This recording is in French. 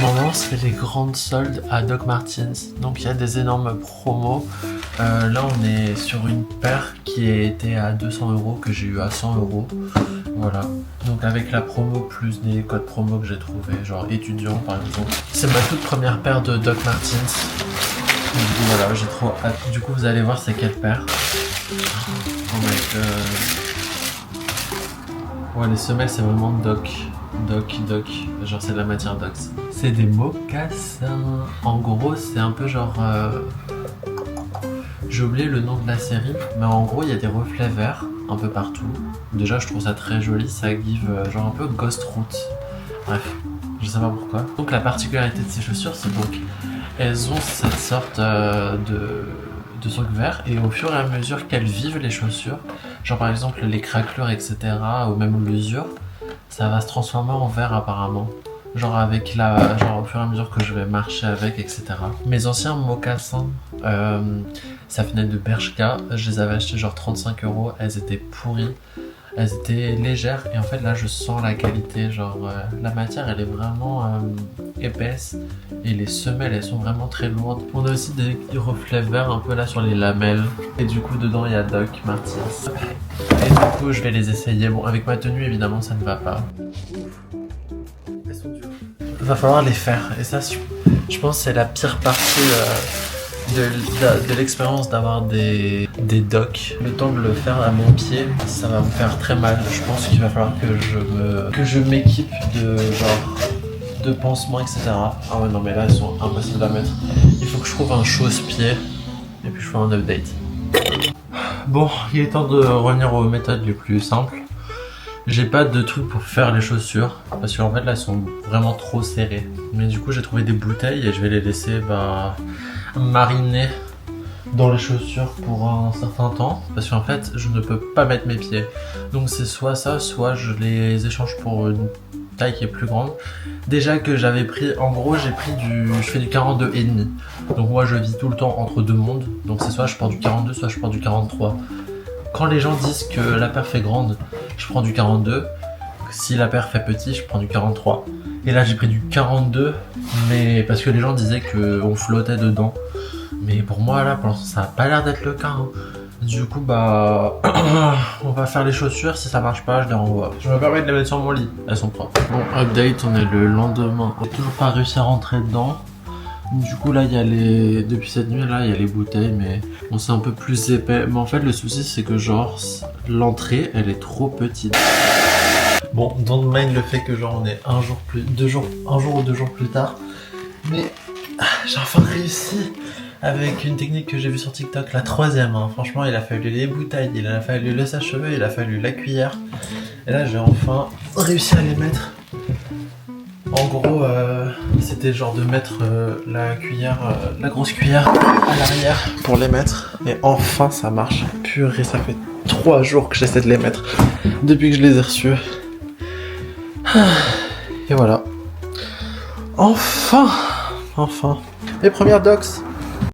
ce moment, c'est les grandes soldes à Doc Martens. Donc il y a des énormes promos. Là, on est sur une paire qui était à 200 € que j'ai eu à 100 €. Voilà. Donc avec la promo plus des codes promo que j'ai trouvé, genre étudiant par exemple. C'est ma toute première paire de Doc Martens. Du coup, voilà, j'ai trop hâte. Du coup, vous allez voir c'est quelle paire. Oh my god. Ouais, les semelles, c'est vraiment Doc. Genre c'est de la matière Doc. C'est des mocassins. En gros, c'est un peu genre... J'ai oublié le nom de la série, mais en gros, il y a des reflets verts un peu partout. Déjà, je trouve ça très joli, ça give genre un peu Ghost Root. Bref, je sais pas pourquoi. Donc la particularité de ces chaussures, c'est donc elles ont cette sorte de truc vert, et au fur et à mesure qu'elles vivent les chaussures, genre par exemple les craquelures, etc., ou même l'usure, ça va se transformer en vert apparemment. Genre avec genre au fur et à mesure que je vais marcher avec, etc. Mes anciens mocassins, ça venait de Bershka, je les avais achetés genre 35 €, elles étaient pourries, elles étaient légères, et en fait là je sens la qualité, genre la matière elle est vraiment épaisse, et les semelles elles sont vraiment très lourdes. On a aussi des reflets verts un peu là sur les lamelles, et du coup dedans il y a Doc Martens. Et du coup je vais les essayer, bon avec ma tenue évidemment ça ne va pas. Va falloir les faire, et ça je pense que c'est la pire partie de l'expérience d'avoir des docs. Le temps de le faire à mon pied, ça va me faire très mal. Je pense qu'il va falloir que je m'équipe de genre de pansements, etc. Ah ouais non mais là elles sont impossibles à mettre. Il faut que je trouve un chausse-pied et puis je fais un update. Bon, il est temps de revenir aux méthodes les plus simples. J'ai pas de truc pour faire les chaussures parce qu'en fait là elles sont vraiment trop serrées. Mais du coup j'ai trouvé des bouteilles et je vais les laisser mariner dans les chaussures pour un certain temps, parce qu'en fait je ne peux pas mettre mes pieds. Donc c'est soit ça, soit je les échange pour une taille qui est plus grande. Déjà que j'avais pris, en gros j'ai pris je fais du 42,5. Donc moi je vis tout le temps entre deux mondes. Donc c'est soit je porte du 42, soit je porte du 43. Quand les gens disent que la paire fait grande, je prends du 42. Si la paire fait petit, je prends du 43. Et là j'ai pris du 42, mais parce que les gens disaient qu'on flottait dedans. Mais pour moi là, pour l'instant ça n'a pas l'air d'être le cas. Hein. Du coup on va faire les chaussures, si ça marche pas je les renvoie. Je me permets de les mettre sur mon lit, elles sont propres. Bon, update, on est le lendemain. J'ai toujours pas réussi à rentrer dedans. Du coup là il y a depuis cette nuit là il y a les bouteilles, mais bon c'est un peu plus épais. Mais en fait le souci c'est que genre l'entrée elle est trop petite. Bon, don't mind le fait que genre on est un jour ou 2 jours plus tard. Mais j'ai enfin réussi avec une technique que j'ai vue sur TikTok, la 3e. Hein. Franchement il a fallu les bouteilles, il a fallu le sèche-cheveux, il a fallu la cuillère. Et là j'ai enfin réussi à les mettre. En gros, c'était genre de mettre la cuillère, la grosse cuillère à l'arrière pour les mettre. Et enfin, ça marche. Purée, ça fait 3 jours que j'essaie de les mettre depuis que je les ai reçus. Et voilà. Enfin. Les premières docs.